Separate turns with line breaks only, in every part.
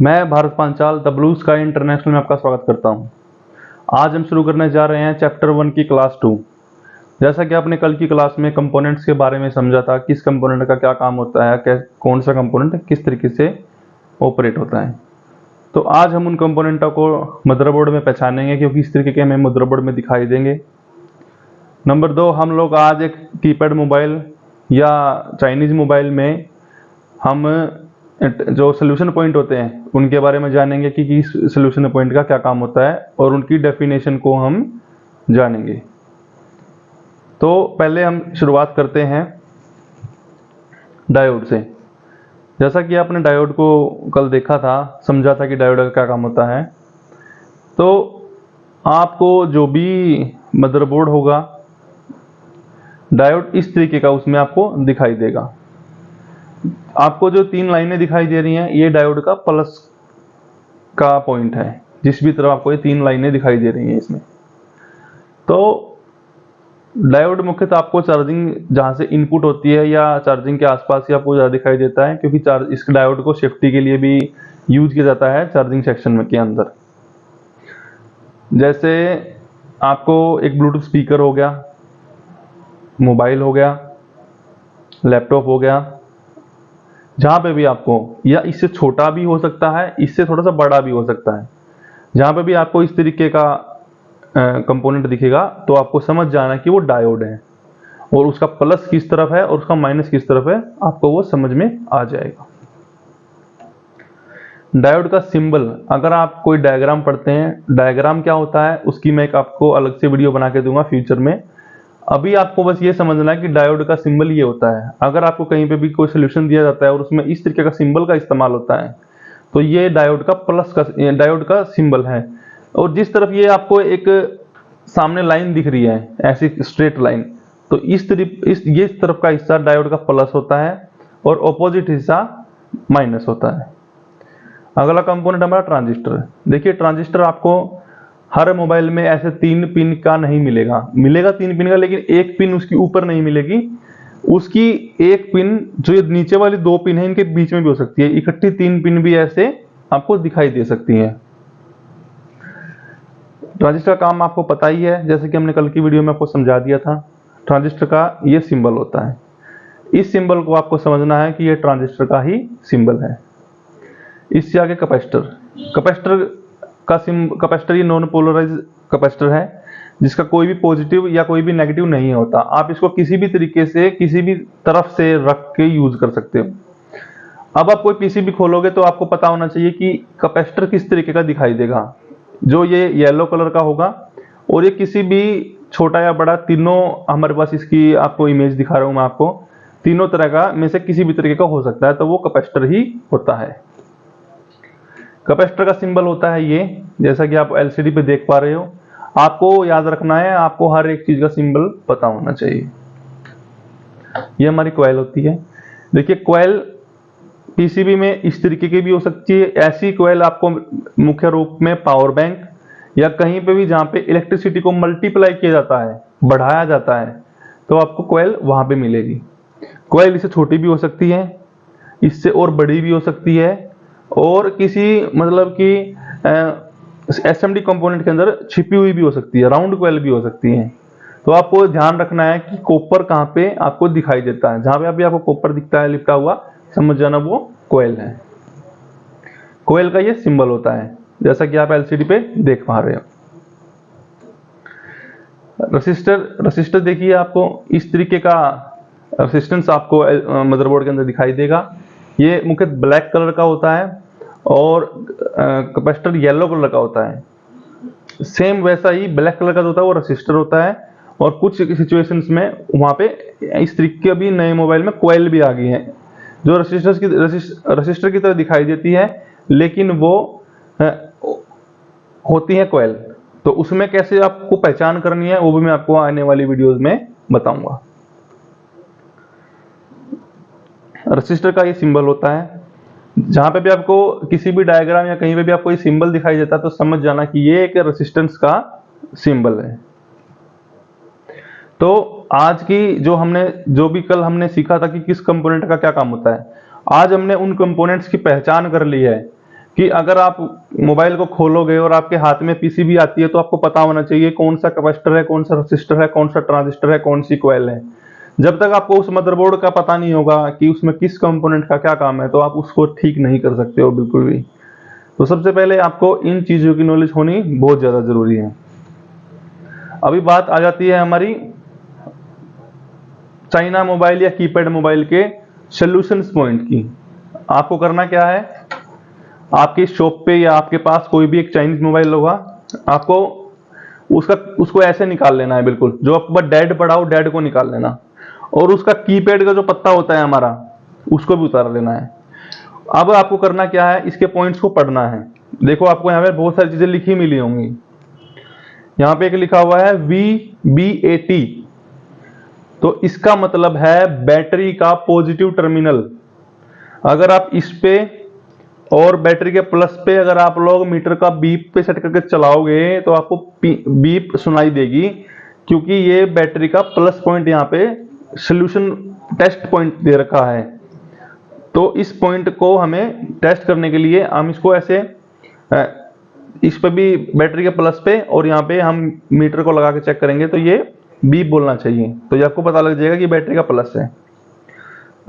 मैं Bharat Panchal the blue sky international में आपका स्वागत करता हूं। आज हम शुरू करने जा रहे हैं चैप्टर 1 की क्लास 2। जैसा कि आपने कल की क्लास में कंपोनेंट्स के बारे में समझा था, किस कंपोनेंट का क्या काम होता है, कौन सा कंपोनेंट किस तरीके से ऑपरेट होता है। तो आज हम उन कंपोनेंटों को मदरबोर्ड में पहचानेंगे, क्योंकि इस तरीके के हमें मदरबोर्ड में दिखाई देंगे। नंबर 2, हम लोग आज एक कीपैड मोबाइल या चाइनीज मोबाइल में हम जो सोल्यूशन पॉइंट होते हैं उनके बारे में जानेंगे कि सोल्यूशन पॉइंट का क्या काम होता है, और उनकी डेफिनेशन को हम जानेंगे। तो पहले हम शुरुआत करते हैं डायोड से। जैसा कि आपने डायोड को कल देखा था, समझा था कि डायोड का क्या काम होता है। तो आपको जो भी मदरबोर्ड होगा, डायोड इस तरीके का उसमें आपको दिखाई देगा। आपको जो 3 लाइनें दिखाई दे रही हैं, ये डायोड का प्लस का पॉइंट है। जिस भी तरफ आपको ये 3 लाइनें दिखाई दे रही हैं इसमें, तो डायोड मुख्यतः आपको चार्जिंग जहां से इनपुट होती है या चार्जिंग के आसपास ही आपको ज़्यादा दिखाई देता है, क्योंकि इस डायोड को सेफ्टी के लिए भी यूज किया जाता है चार्जिंग सेक्शन में के अंदर। जैसे आपको एक ब्लूटूथ स्पीकर हो गया, मोबाइल हो गया, लैपटॉप हो गया, जहां पे भी आपको, या इससे छोटा भी हो सकता है, इससे थोड़ा सा बड़ा भी हो सकता है, जहां पे भी आपको इस तरीके का कंपोनेंट दिखेगा, तो आपको समझ जाना कि वो डायोड है, और उसका प्लस किस तरफ है और उसका माइनस किस तरफ है, आपको वो समझ में आ जाएगा। डायोड का सिंबल, अगर आप कोई डायग्राम पढ़ते हैं, डायग्राम क्या होता है उसकी मैं एक आपको अलग से वीडियो बना के दूंगा फ्यूचर में। अभी आपको बस ये समझना है कि डायोड का सिंबल ये होता है। अगर आपको कहीं पे भी कोई सोल्यूशन दिया जाता है और उसमें इस तरीके का सिंबल का इस्तेमाल होता है, तो ये डायोड का डायोड का सिंबल है। और जिस तरफ ये आपको एक सामने लाइन दिख रही है, ऐसी स्ट्रेट लाइन, तो इस तरफ का हिस्सा डायोड का प्लस होता है और ऑपोजिट हिस्सा माइनस होता है। अगला कंपोनेंट हमारा ट्रांजिस्टर। देखिए, ट्रांजिस्टर आपको हर मोबाइल में ऐसे 3 पिन का नहीं मिलेगा 3 पिन का, लेकिन एक पिन उसकी ऊपर नहीं मिलेगी। उसकी एक पिन जो ये नीचे वाली 2 पिन है, इनके बीच में भी हो सकती है। इकट्ठी 3 पिन भी ऐसे आपको दिखाई दे सकती हैं। ट्रांजिस्टर का काम आपको पता ही है, जैसे कि हमने कल की वीडियो में आपको समझा दिया था। ट्रांजिस्टर का ये सिंबल होता है। इस सिंबल को आपको समझना है कि ये ट्रांजिस्टर का ही सिंबल है। इससे आगे कैपेसिटर ये नॉन पोलराइज कैपेसिटर है, जिसका कोई भी पॉजिटिव या कोई भी नेगेटिव नहीं होता। आप इसको किसी भी तरीके से किसी भी तरफ से रख के यूज कर सकते हो। अब आप कोई पीसीबी खोलोगे तो आपको पता होना चाहिए कि कैपेसिटर किस तरीके का दिखाई देगा। जो ये येलो कलर का होगा, और ये किसी भी छोटा या बड़ा, तीनों हमारे पास इसकी आपको इमेज दिखा रहा हूं मैं आपको, तीनों तरह का में से किसी भी तरीके का हो सकता है, तो वो कैपेसिटर ही होता है। कैपेसिटर का सिंबल होता है ये, जैसा कि आप एलसीडी पे देख पा रहे हो। आपको याद रखना है, आपको हर एक चीज का सिंबल पता होना चाहिए। ये हमारी कॉइल होती है। देखिए, कॉइल पीसीबी में इस तरीके की भी हो सकती है। ऐसी कॉइल आपको मुख्य रूप में पावर बैंक या कहीं पे भी जहां पे इलेक्ट्रिसिटी को मल्टीप्लाई किया जाता है, बढ़ाया जाता है, तो आपको कॉइल वहां पे मिलेगी। कॉइल इससे छोटी भी हो सकती है, इससे और बड़ी भी हो सकती है, और किसी मतलब कि एसएमडी कंपोनेंट के अंदर छिपी हुई भी हो सकती है, राउंड कॉइल भी हो सकती है। तो आपको ध्यान रखना है कि कॉपर कहाँ पे आपको दिखाई देता है। जहां पे अभी आपको कॉपर दिखता है लिपटा हुआ, समझ जाना वो कॉइल है। कॉइल का ये सिंबल होता है, जैसा कि आप एलसीडी पे देख पा रहे हो। रसिस्टर देखिए, आपको इस तरीके का रेसिस्टेंस आपको मदरबोर्ड के अंदर दिखाई देगा। ये मुख्य ब्लैक कलर का होता है, और कैपेसिटर येलो कलर का होता है। सेम वैसा ही ब्लैक कलर का जो होता है वो रेसिस्टर होता है। और कुछ सिचुएशंस में वहां पे इस तरीके के अभी नए मोबाइल में कॉइल भी आ गई है, जो रसिस्टर की तरह दिखाई देती है, लेकिन वो होती है कॉइल। तो उसमें कैसे आपको पहचान करनी है, वो भी मैं आपको आने वाली वीडियोस में बताऊंगा। रसिस्टर का ये सिंबल होता है। जहां पे भी आपको किसी भी डायग्राम या कहीं पे भी आपको ये सिंबल दिखाई देता है, तो समझ जाना कि ये एक रेसिस्टेंस का सिंबल है। तो आज की जो भी कल हमने सीखा था कि किस कंपोनेंट का क्या काम होता है, आज हमने उन कंपोनेंट्स की पहचान कर ली है कि अगर आप मोबाइल को खोलोगे और आपके हाथ में पीसीबी आती है तो आपको पता होना चाहिए कौन सा कैपेसिटर है, कौन सा रेसिस्टर है, कौन सा ट्रांजिस्टर है, कौन सी कॉइल है। जब तक आपको उस मदरबोर्ड का पता नहीं होगा कि उसमें किस कंपोनेंट का क्या काम है, तो आप उसको ठीक नहीं कर सकते हो बिल्कुल भी। तो सबसे पहले आपको इन चीज़ों की नॉलेज होनी बहुत ज़्यादा ज़रूरी है। अभी बात आ जाती है हमारी चाइना मोबाइल या कीपैड मोबाइल के सॉल्यूशंस पॉइंट की। आपको करना क्या है, आपकी शॉप पे या आपके पास कोई भी एक चाइनीज मोबाइल होगा, आपको उसको ऐसे निकाल लेना है, बिल्कुल जो आपके पास डेड पड़ा हो डेड को निकाल लेना, और उसका कीपैड का जो पत्ता होता है हमारा उसको भी उतार लेना है। अब आपको करना क्या है, इसके पॉइंट्स को पढ़ना है। देखो आपको यहाँ पे बहुत सारी चीजें लिखी मिली होंगी। यहाँ पे एक लिखा हुआ है VBAT, तो इसका मतलब है बैटरी का पॉजिटिव टर्मिनल। अगर आप इस पे और बैटरी के प्लस पे अगर आप लोग मीटर का बीप पे सेट करके चलाओगे तो आपको बीप सुनाई देगी, क्योंकि ये बैटरी का प्लस पॉइंट यहाँ पे सोल्यूशन टेस्ट पॉइंट दे रखा है। तो इस पॉइंट को हमें टेस्ट करने के लिए हम इसको ऐसे इस पे भी बैटरी के प्लस पे और यहाँ पे हम मीटर को लगा के चेक करेंगे तो ये बीप बोलना चाहिए, तो ये आपको पता लग जाएगा कि बैटरी का प्लस है।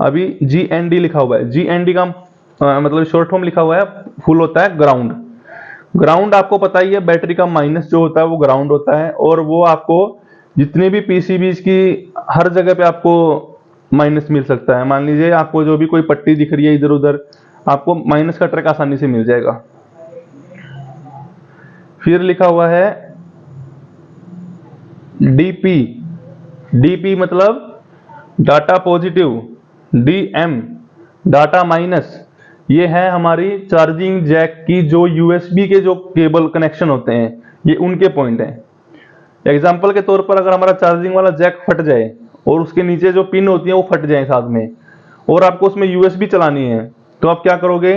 अभी GND लिखा हुआ है, GND का मतलब शॉर्ट फॉर्म लिखा हुआ है, फुल होता है ग्राउंड। ग्राउंड आपको पता ही है, बैटरी का माइनस जो होता है वो ग्राउंड होता है, और वो आपको जितने भी पीसीबीज की हर जगह पे आपको माइनस मिल सकता है। मान लीजिए आपको जो भी कोई पट्टी दिख रही है इधर उधर, आपको माइनस का ट्रैक आसानी से मिल जाएगा। फिर लिखा हुआ है DP मतलब data positive, DM data minus. ये है हमारी चार्जिंग जैक की जो USB के जो केबल कनेक्शन होते हैं, ये उनके पॉइंट हैं। एग्जाम्पल के तौर पर अगर हमारा चार्जिंग वाला जैक फट जाए और उसके नीचे जो पिन होती है वो फट जाए साथ में, और आपको उसमें USB चलानी है, तो आप क्या करोगे,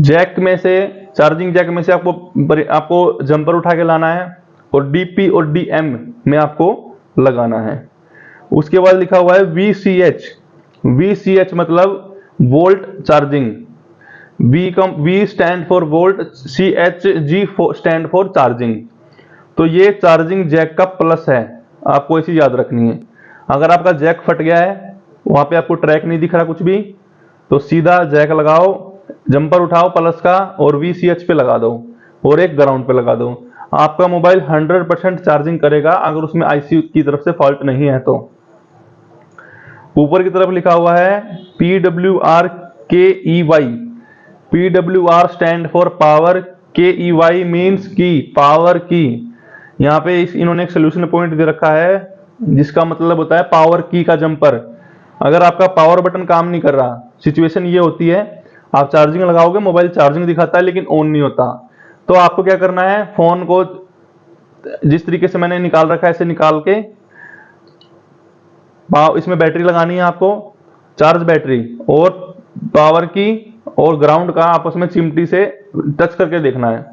जैक में से, चार्जिंग जैक में से आपको जंपर उठा के लाना है और DP और DM में आपको लगाना है। उसके बाद लिखा हुआ है VCH मतलब volt charging. V stand for volt, G stand for charging. तो ये चार्जिंग जैक का प्लस है, आपको ऐसी याद रखनी है। अगर आपका जैक फट गया है, वहां पे आपको ट्रैक नहीं दिख रहा कुछ भी, तो सीधा जैक लगाओ, जंपर उठाओ प्लस का और VCH पे लगा दो और एक ग्राउंड पे लगा दो। आपका मोबाइल 100% चार्जिंग करेगा अगर उसमें IC की तरफ से फॉल्ट नहीं है तो। ऊपर की तरफ लिखा हुआ है PWRKEY। PWR stand for power, KEY means की, पावर की। यहाँ पे इन्होंने एक सोल्यूशन पॉइंट दे रखा है जिसका मतलब होता है पावर की का जंपर। अगर आपका पावर बटन काम नहीं कर रहा, सिचुएशन ये होती है, आप चार्जिंग लगाओगे, मोबाइल चार्जिंग दिखाता है लेकिन ऑन नहीं होता, तो आपको क्या करना है, फोन को जिस तरीके से मैंने निकाल रखा है ऐसे निकाल के इसमें बैटरी लगानी है आपको, चार्ज बैटरी और पावर की और ग्राउंड का आपस में चिमटी से टच करके देखना है।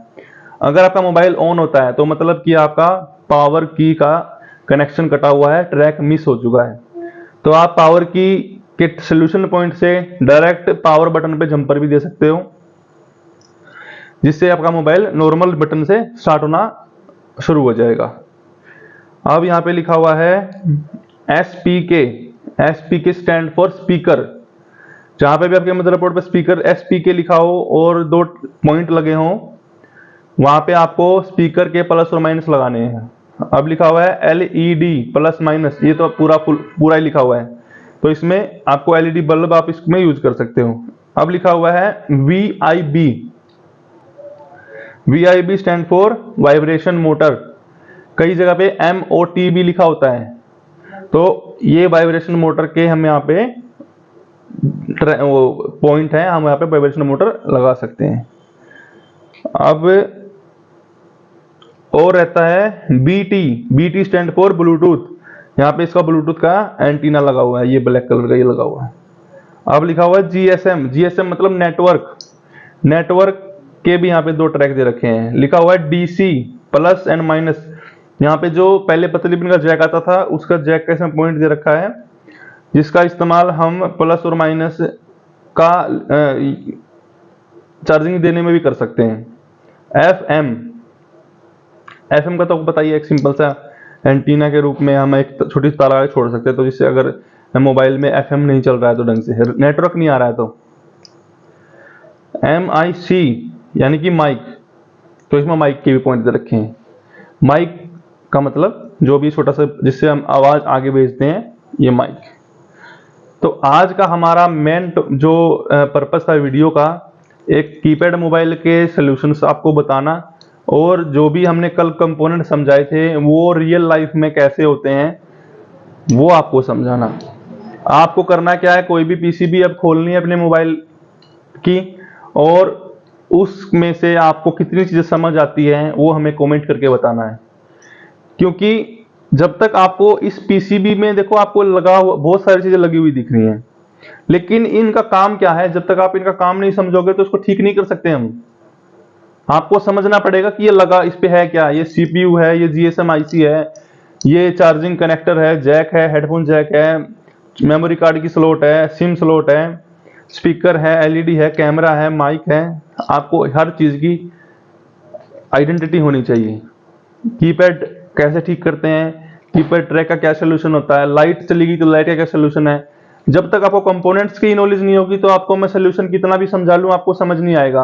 अगर आपका मोबाइल ऑन होता है तो मतलब कि आपका पावर की का कनेक्शन कटा हुआ है, ट्रैक मिस हो चुका है। तो आप पावर की के सोल्यूशन पॉइंट से डायरेक्ट पावर बटन पे जंपर भी दे सकते हो, जिससे आपका मोबाइल नॉर्मल बटन से स्टार्ट होना शुरू हो जाएगा। अब यहाँ पे लिखा हुआ है SPK स्टैंड फॉर स्पीकर। जहां पे भी आपके मदरबोर्ड पे स्पीकर SPK लिखा हो और 2 पॉइंट लगे हों, वहां पे आपको स्पीकर के प्लस और माइनस लगाने हैं। अब लिखा हुआ है LED प्लस माइनस, ये तो पूरा ही लिखा हुआ है, तो इसमें आपको LED बल्ब आप इसमें यूज कर सकते हो। अब लिखा हुआ है VIB stand for vibration motor. कई जगह पे MOT भी लिखा होता है, तो ये वाइब्रेशन मोटर के हम यहाँ पे पॉइंट है, हम यहाँ पे वाइब्रेशन मोटर लगा सकते हैं। अब और रहता है BT स्टैंड फॉर ब्लूटूथ। यहाँ पे इसका ब्लूटूथ का एंटीना लगा हुआ है, ये ब्लैक कलर का ये लगा हुआ है। अब लिखा हुआ है GSM मतलब नेटवर्क के भी यहाँ पे 2 ट्रैक दे रखे हैं। लिखा हुआ है DC प्लस एंड माइनस। यहाँ पे जो पहले पतली पिन का जैक आता था उसका जैक का इसमें पॉइंट दे रखा है, जिसका इस्तेमाल हम प्लस और माइनस का चार्जिंग देने में भी कर सकते हैं। एफएम का तो आपको बताइए, एक सिंपल सा एंटीना के रूप में हम एक छोटी सी तार आगे छोड़ सकते हैं, तो जिससे अगर मोबाइल में एफएम नहीं चल रहा है तो ढंग से नेटवर्क नहीं आ रहा है तो। MIC यानी कि माइक, तो इसमें माइक के भी पॉइंट दे रखे हैं। माइक का मतलब जो भी छोटा सा जिससे हम आवाज आगे भेजते हैं, ये माइक। तो आज का हमारा मेन जो पर्पस था वीडियो का, एक कीपैड मोबाइल के सॉल्यूशंस आपको बताना, और जो भी हमने कल कंपोनेंट समझाए थे वो रियल लाइफ में कैसे होते हैं वो आपको समझाना। आपको करना क्या है, कोई भी पीसीबी अब खोलनी है अपने मोबाइल की, और उसमें से आपको कितनी चीजें समझ आती हैं वो हमें कमेंट करके बताना है। क्योंकि जब तक आपको इस पीसीबी में देखो आपको लगा बहुत सारी चीजें लगी हुई दिख रही हैं, लेकिन इनका काम क्या है, जब तक आप इनका काम नहीं समझोगे तो उसको ठीक नहीं कर सकते हम। आपको समझना पड़ेगा कि ये लगा इस पे है क्या, ये सीपीयू है, ये जीएसएम आईसी है, ये चार्जिंग कनेक्टर है, जैक है, हेडफोन जैक है, मेमोरी कार्ड की स्लॉट है, सिम स्लॉट है, स्पीकर है, एलईडी है, कैमरा है, माइक है। आपको हर चीज की आइडेंटिटी होनी चाहिए। कीपैड कैसे ठीक करते हैं, कीपैड ट्रैक का क्या सोल्यूशन होता है, लाइट चलेगी तो लाइट का क्या सोल्यूशन है। जब तक आपको कंपोनेंट्स की नॉलेज नहीं होगी तो आपको मैं सोल्यूशन कितना भी समझा लूं आपको समझ नहीं आएगा।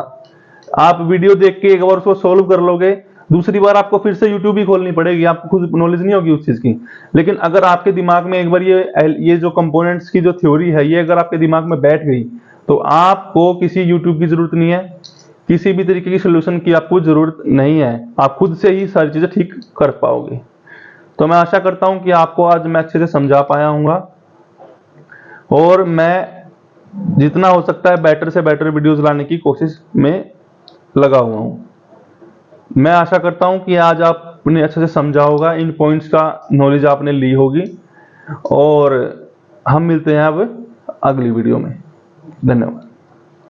आप वीडियो देख के एक बार उसको सोल्व कर लोगे, दूसरी बार आपको फिर से यूट्यूब ही खोलनी पड़ेगी, आपको खुद नॉलेज नहीं होगी उस चीज की। लेकिन अगर आपके दिमाग में एक बार ये जो कंपोनेंट्स की जो थ्योरी है ये अगर आपके दिमाग में बैठ गई तो आपको किसी यूट्यूब की जरूरत नहीं है, किसी भी तरीके की सोल्यूशन की आपको जरूरत नहीं है, आप खुद से ही सारी चीजें ठीक कर पाओगे। तो मैं आशा करता हूं कि आपको आज मैं अच्छे से समझा पाया हूंगा, और मैं जितना हो सकता है बेटर से बेटर वीडियोस लाने की कोशिश में लगा हुआ हूं। मैं आशा करता हूं कि आज आपने अच्छे से समझा होगा, इन पॉइंट्स का नॉलेज आपने ली होगी, और हम मिलते हैं अब अगली वीडियो में। धन्यवाद।